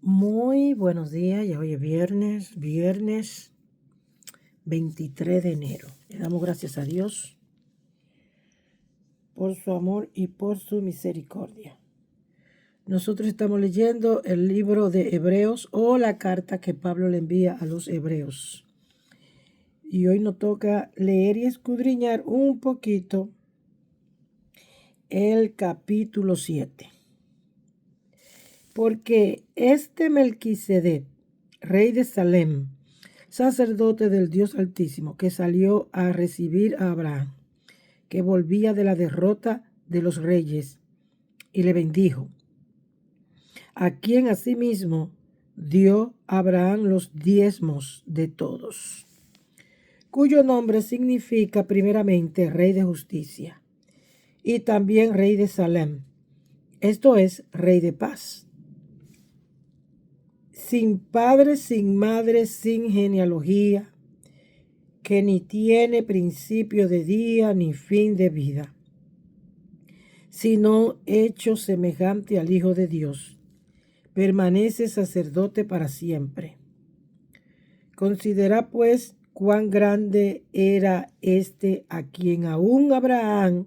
Muy buenos días, ya hoy es viernes 23 de enero. Le damos gracias a Dios por su amor y por su misericordia. Nosotros estamos leyendo el libro de Hebreos o la carta que Pablo le envía a los hebreos. Y hoy nos toca leer y escudriñar un poquito el capítulo 7. Porque este Melquisedec, rey de Salem, sacerdote del Dios Altísimo, que salió a recibir a Abraham, que volvía de la derrota de los reyes, y le bendijo, a quien asimismo dio a Abraham los diezmos de todos, cuyo nombre significa primeramente Rey de Justicia, y también Rey de Salem, esto es, Rey de Paz. Sin padre, sin madre, sin genealogía, que ni tiene principio de día ni fin de vida, sino hecho semejante al Hijo de Dios, permanece sacerdote para siempre. Considera pues cuán grande era este a quien aún Abraham,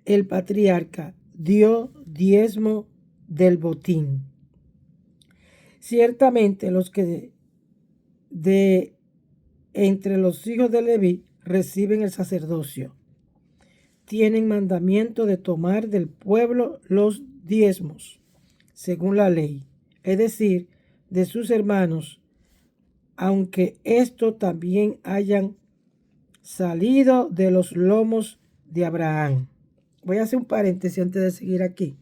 el patriarca, dio diezmo del botín. Ciertamente los que de entre los hijos de Leví reciben el sacerdocio tienen mandamiento de tomar del pueblo los diezmos, según la ley, es decir, de sus hermanos, aunque esto también hayan salido de los lomos de Abraham. Voy a hacer un paréntesis antes de seguir aquí,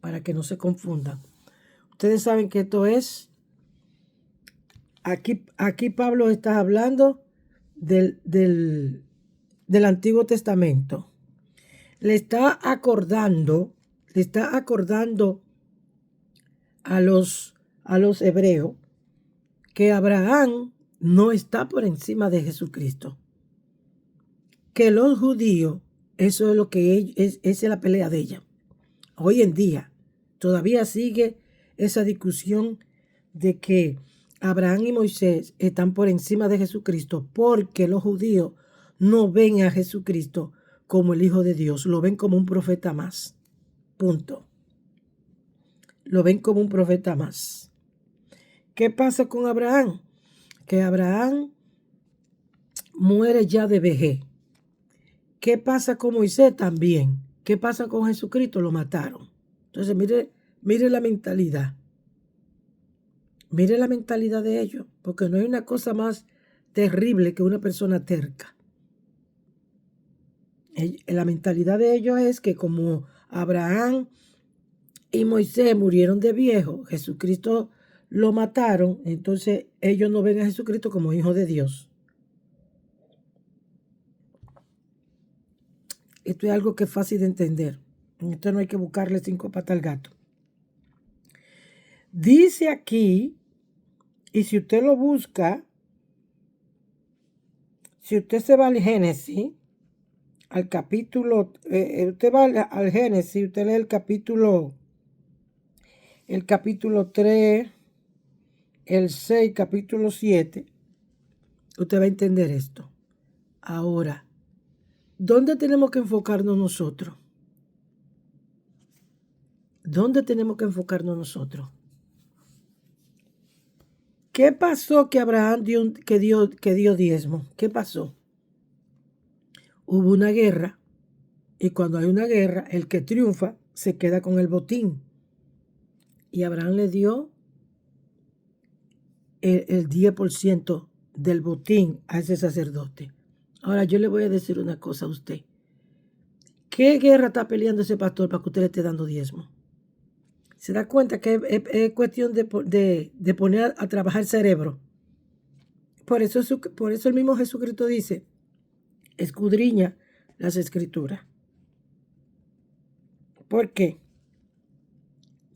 para que no se confundan. Ustedes saben que esto es, aquí Pablo está hablando del Antiguo Testamento. Le está acordando a los hebreos que Abraham no está por encima de Jesucristo. Que los judíos, eso es lo que esa es la pelea de ella. Hoy en día todavía sigue esa discusión de que Abraham y Moisés están por encima de Jesucristo porque los judíos no ven a Jesucristo como el Hijo de Dios, lo ven como un profeta más. Punto. Lo ven como un profeta más. ¿Qué pasa con Abraham? Que Abraham muere ya de vejez. ¿Qué pasa con Moisés también? ¿Qué pasa con Jesucristo? Lo mataron. Entonces, mire la mentalidad. Mire la mentalidad de ellos, porque no hay una cosa más terrible que una persona terca. La mentalidad de ellos es que como Abraham y Moisés murieron de viejo, Jesucristo lo mataron, entonces ellos no ven a Jesucristo como hijo de Dios. Esto es algo que es fácil de entender. Esto no hay que buscarle 5 patas al gato. Dice aquí, y si usted lo busca, si usted se va al Génesis, al capítulo, usted va al Génesis, usted lee el capítulo 3, el 6, capítulo 7, usted va a entender esto. Ahora, ¿dónde tenemos que enfocarnos nosotros? ¿Dónde tenemos que enfocarnos nosotros? ¿Qué pasó que Abraham dio diezmo? ¿Qué pasó? Hubo una guerra, y cuando hay una guerra, el que triunfa se queda con el botín. Y Abraham le dio el 10% del botín a ese sacerdote. Ahora yo le voy a decir una cosa a usted. ¿Qué guerra está peleando ese pastor para que usted le esté dando diezmo? ¿Se da cuenta que es cuestión de poner a trabajar el cerebro? Por eso el mismo Jesucristo dice, escudriña las escrituras. ¿Por qué?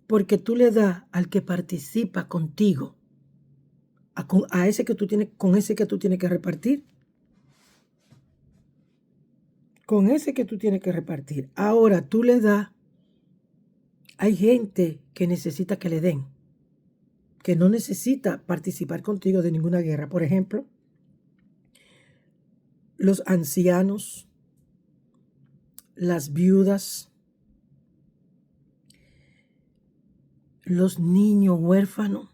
Porque tú le das al que participa contigo, a ese que tú tienes, con ese que tú tienes que repartir. Con ese que tú tienes que repartir. Ahora tú le das Hay gente que necesita que le den, que no necesita participar contigo de ninguna guerra. Por ejemplo, los ancianos, las viudas, los niños huérfanos,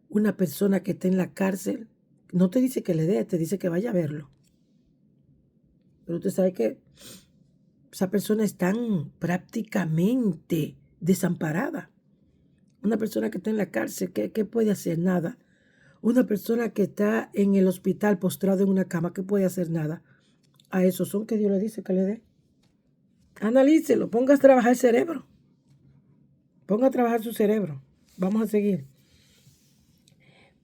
una persona que está en la cárcel, no te dice que le dé, te dice que vaya a verlo. Pero usted sabe que esa persona está prácticamente desamparada. Una persona que está en la cárcel, ¿qué puede hacer? Nada. Una persona que está en el hospital postrado en una cama, ¿qué puede hacer? Nada. A esos son que Dios le dice que le dé. Analícelo, ponga a trabajar el cerebro. Ponga a trabajar su cerebro. Vamos a seguir.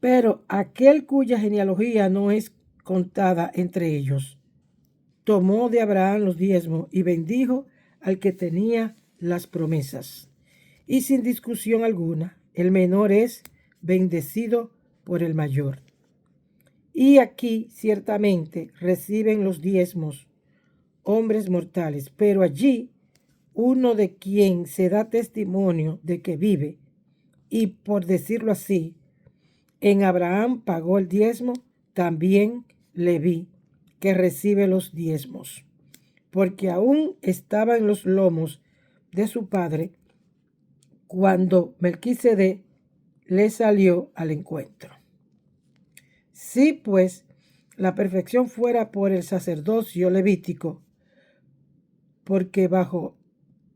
Pero aquel cuya genealogía no es contada entre ellos, tomó de Abraham los diezmos y bendijo al que tenía las promesas. Y sin discusión alguna, el menor es bendecido por el mayor. Y aquí ciertamente reciben los diezmos hombres mortales, pero allí uno de quien se da testimonio de que vive, y por decirlo así, en Abraham pagó el diezmo, también Leví, que recibe los diezmos, porque aún estaba en los lomos de su padre cuando Melquisedec le salió al encuentro. Si pues la perfección fuera por el sacerdocio levítico, porque bajo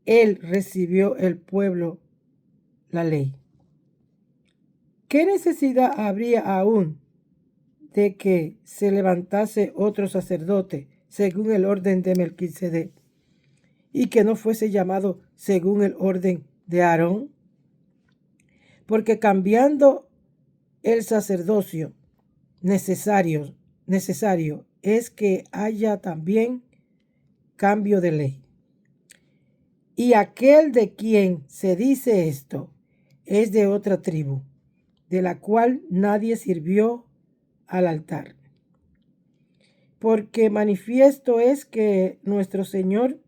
él recibió el pueblo la ley, ¿qué necesidad habría aún de que se levantase otro sacerdote según el orden de Melquisedec y que no fuese llamado según el orden de Aarón? Porque cambiando el sacerdocio necesario es que haya también cambio de ley. Y aquel de quien se dice esto es de otra tribu, de la cual nadie sirvió al altar. Porque manifiesto es que nuestro Señor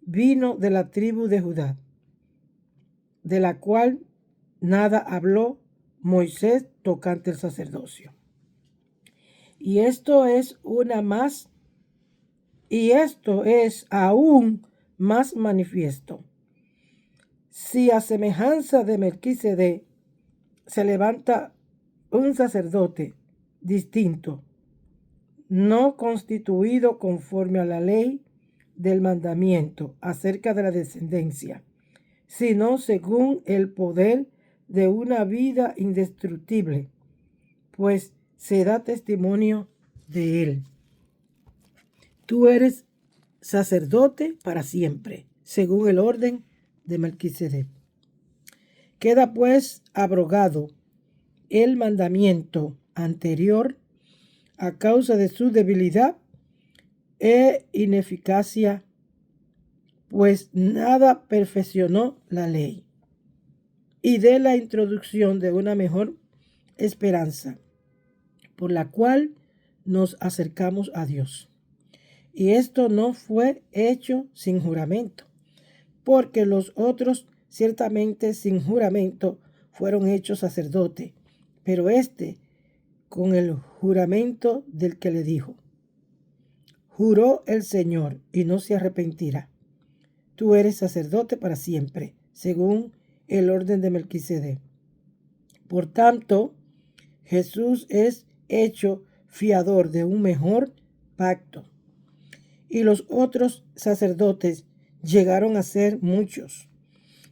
vino de la tribu de Judá, de la cual nada habló Moisés tocante el sacerdocio. Y esto es aún más manifiesto. Si a semejanza de Melquisedec se levanta un sacerdote distinto, no constituido conforme a la ley del mandamiento acerca de la descendencia, sino según el poder de una vida indestructible, pues se da testimonio de él. Tú eres sacerdote para siempre, según el orden de Melquisedec. Queda pues abrogado el mandamiento anterior a causa de su debilidad e ineficacia, pues nada perfeccionó la ley, y de la introducción de una mejor esperanza, por la cual nos acercamos a Dios. Y esto no fue hecho sin juramento, porque los otros ciertamente sin juramento fueron hechos sacerdotes, pero este con el juramento del que le dijo: juró el Señor y no se arrepentirá. Tú eres sacerdote para siempre, según el orden de Melquisedec. Por tanto, Jesús es hecho fiador de un mejor pacto. Y los otros sacerdotes llegaron a ser muchos,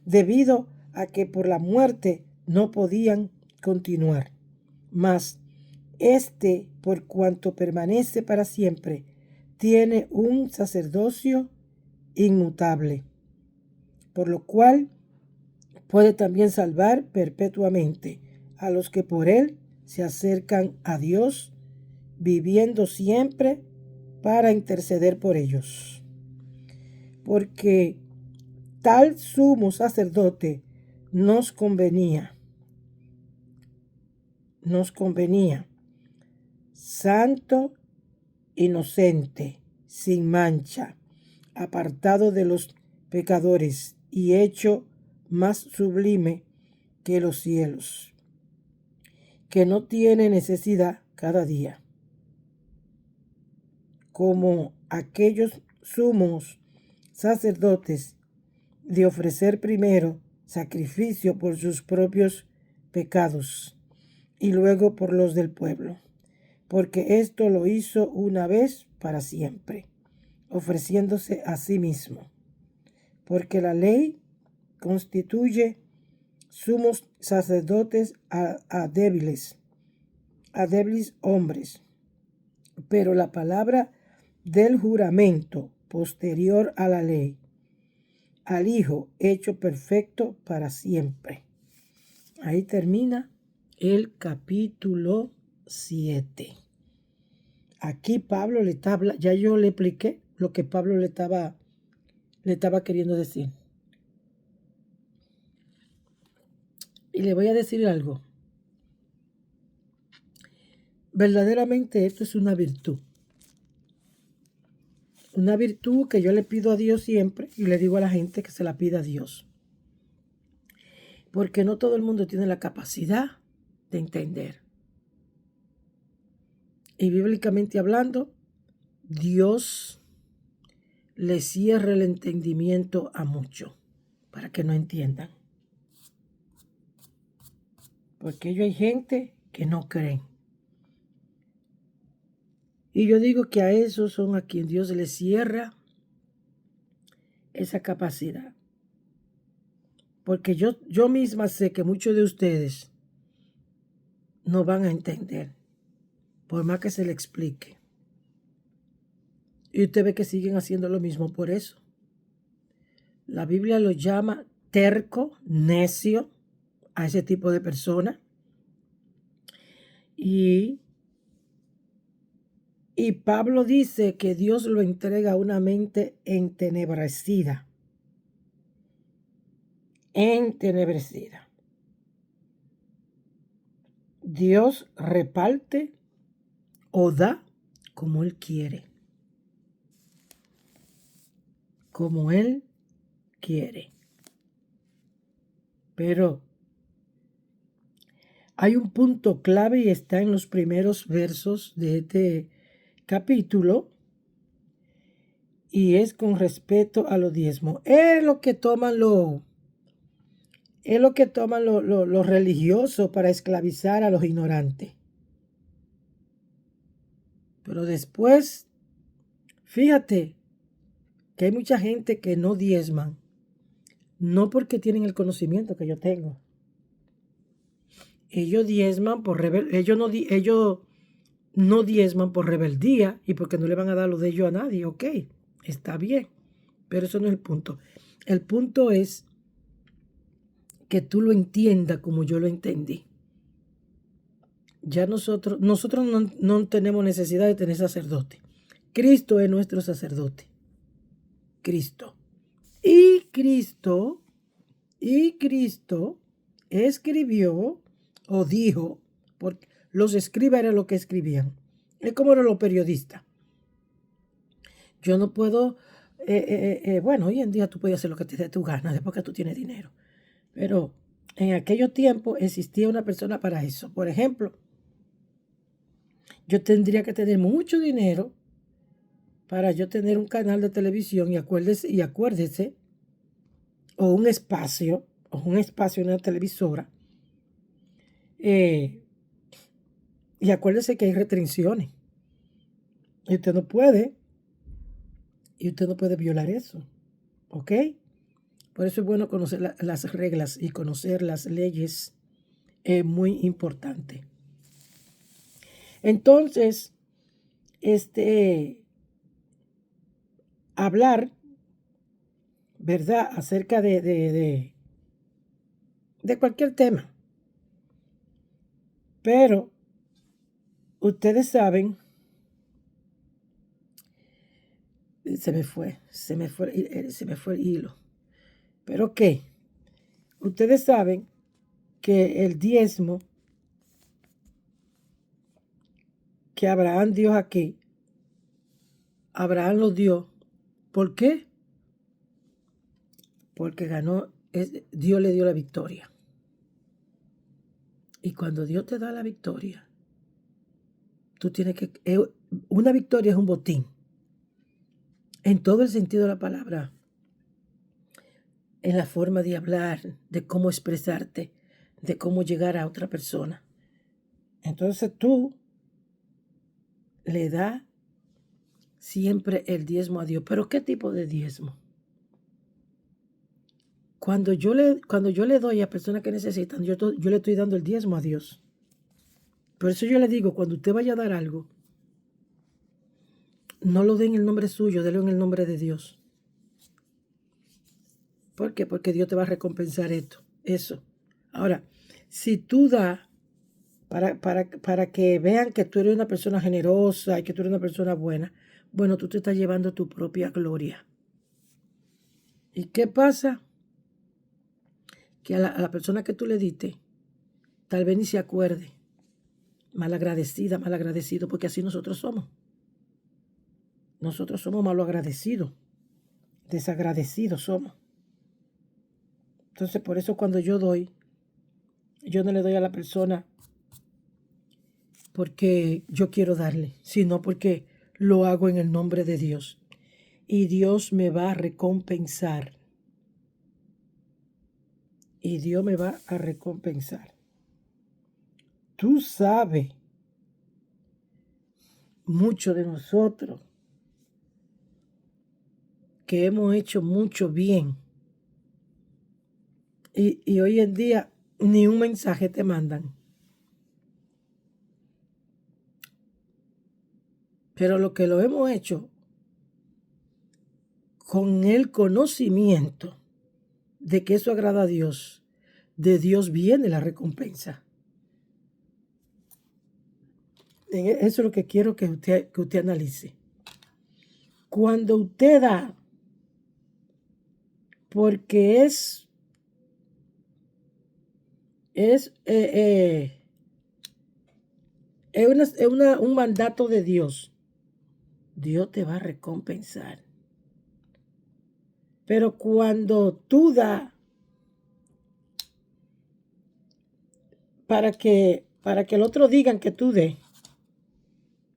debido a que por la muerte no podían continuar. Mas este, por cuanto permanece para siempre, tiene un sacerdocio inmutable, por lo cual puede también salvar perpetuamente a los que por él se acercan a Dios, viviendo siempre para interceder por ellos. Porque tal sumo sacerdote nos convenía, santo, inocente, sin mancha, apartado de los pecadores y hecho más sublime que los cielos, que no tiene necesidad cada día, como aquellos sumos sacerdotes, de ofrecer primero sacrificio por sus propios pecados y luego por los del pueblo, porque esto lo hizo una vez para siempre, ofreciéndose a sí mismo, porque la ley constituye sumos sacerdotes a débiles hombres, pero la palabra del juramento posterior a la ley, al Hijo hecho perfecto para siempre. Ahí termina el capítulo 7. Aquí Pablo le está hablando, ya yo le expliqué lo que Pablo le estaba queriendo decir. Y le voy a decir algo. Verdaderamente esto es una virtud. Una virtud que yo le pido a Dios siempre y le digo a la gente que se la pida a Dios. Porque no todo el mundo tiene la capacidad de entender. Y bíblicamente hablando, Dios le cierra el entendimiento a muchos para que no entiendan. Porque hay gente que no creen. Y yo digo que a esos son a quien Dios le cierra esa capacidad. Porque yo misma sé que muchos de ustedes no van a entender, por más que se le explique. Y usted ve que siguen haciendo lo mismo por eso. La Biblia lo llama terco, necio, a ese tipo de persona. Y Pablo dice que Dios lo entrega a una mente entenebrecida. Entenebrecida. Dios reparte o da como Él quiere. Como Él quiere. Pero hay un punto clave y está en los primeros versos de este capítulo, y es con respecto a los diezmos. Es lo que toman los religiosos para esclavizar a los ignorantes. Pero después, fíjate que hay mucha gente que no diezman, no porque tienen el conocimiento que yo tengo. Ellos diezman por ellos no diezman por rebeldía y porque no le van a dar lo de ellos a nadie. Ok, está bien, pero eso no es el punto. El punto es que tú lo entiendas como yo lo entendí. Ya nosotros no tenemos necesidad de tener sacerdote. Cristo es nuestro sacerdote. Cristo. Y Cristo escribió o dijo, porque los escribas eran lo que escribían. Es como eran los periodistas. Yo no puedo, bueno, hoy en día tú puedes hacer lo que te dé tu gana después que tú tienes dinero. Pero en aquellos tiempos existía una persona para eso. Por ejemplo, yo tendría que tener mucho dinero para yo tener un canal de televisión y acuérdese, o un espacio en una televisora. Y acuérdese que hay restricciones. Y usted no puede violar eso. ¿Ok? Por eso es bueno conocer las reglas y conocer las leyes. Es muy importante. Entonces, hablar, ¿verdad?, acerca de cualquier tema. Pero ustedes saben, se me fue el hilo. Pero ¿qué? Ustedes saben que el diezmo que Abraham dio aquí, Abraham lo dio. ¿Por qué? porque Dios le dio la victoria. Y cuando Dios te da la victoria, tú tienes que... Una victoria es un botín, en todo el sentido de la palabra, en la forma de hablar, de cómo expresarte, de cómo llegar a otra persona. Entonces tú le das siempre el diezmo a Dios. ¿Pero qué tipo de diezmo? Cuando yo le doy a personas que necesitan, yo le estoy dando el diezmo a Dios. Por eso yo le digo, cuando usted vaya a dar algo, no lo dé en el nombre suyo, délo en el nombre de Dios. ¿Por qué? Porque Dios te va a recompensar eso. Ahora, si tú das para que vean que tú eres una persona generosa y que tú eres una persona buena, bueno, tú te estás llevando tu propia gloria. ¿Y qué pasa? Que a la persona que tú le diste, tal vez ni se acuerde. Malagradecida, malagradecido, porque así nosotros somos. Nosotros somos malagradecidos, desagradecidos somos. Entonces, por eso cuando yo doy, yo no le doy a la persona porque yo quiero darle, sino porque lo hago en el nombre de Dios. Y Dios me va a recompensar. Y Dios me va a recompensar. Tú sabes, muchos de nosotros, que hemos hecho mucho bien. Y hoy en día ni un mensaje te mandan. Pero lo que lo hemos hecho con el conocimiento de que eso agrada a Dios, de Dios viene la recompensa. Eso es lo que quiero que usted analice. Cuando usted da, porque es un mandato de Dios, Dios te va a recompensar. Pero cuando tú das para que el otro digan que tú des,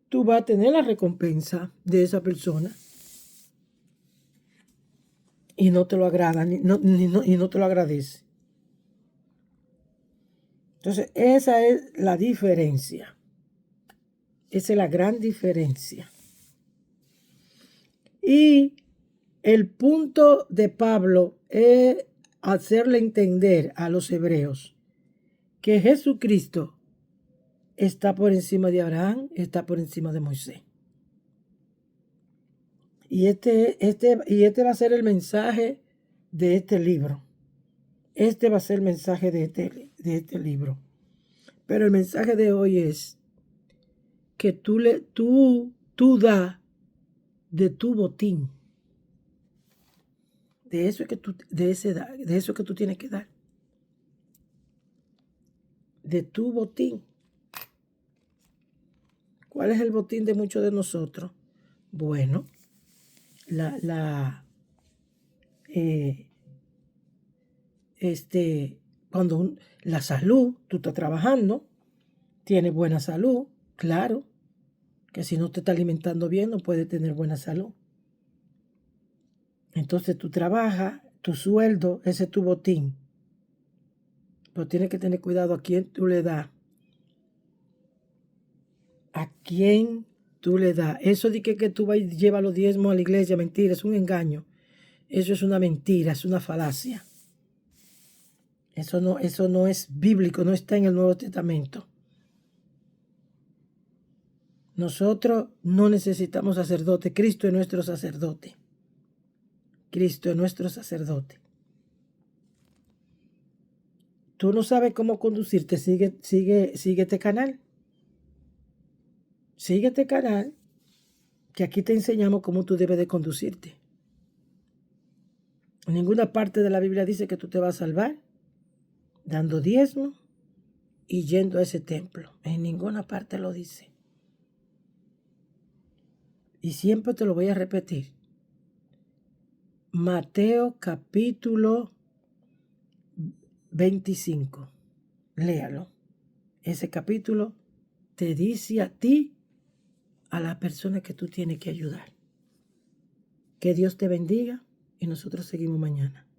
tú vas a tener la recompensa de esa persona y no te lo agrada, y no te lo agradece. Entonces, esa es la diferencia. Esa es la gran diferencia. Y el punto de Pablo es hacerle entender a los hebreos que Jesucristo está por encima de Abraham, está por encima de Moisés. Y este va a ser el mensaje de este libro. Este va a ser el mensaje de este libro. Pero el mensaje de hoy es que tú da de tu botín. De eso que tú tienes que dar. De tu botín. ¿Cuál es el botín de muchos de nosotros? Bueno, cuando la salud, tú estás trabajando, tienes buena salud, claro, que si no te estás alimentando bien no puedes tener buena salud. Entonces tú trabajas, tu sueldo, ese es tu botín. Pero tienes que tener cuidado a quién tú le das. ¿A quién tú le das? Eso de que tú vas y llevas los diezmos a la iglesia, mentira, es un engaño. Eso es una mentira, es una falacia. Eso no es bíblico, no está en el Nuevo Testamento. Nosotros no necesitamos sacerdote. Cristo es nuestro sacerdote. Cristo es nuestro sacerdote. Tú no sabes cómo conducirte, sigue este canal. Sigue este canal, que aquí te enseñamos cómo tú debes de conducirte. En ninguna parte de la Biblia dice que tú te vas a salvar dando diezmo y yendo a ese templo. En ninguna parte lo dice. Y siempre te lo voy a repetir. Mateo capítulo 25. Léalo. Ese capítulo te dice a ti, a la persona que tú tienes que ayudar. Que Dios te bendiga y nosotros seguimos mañana.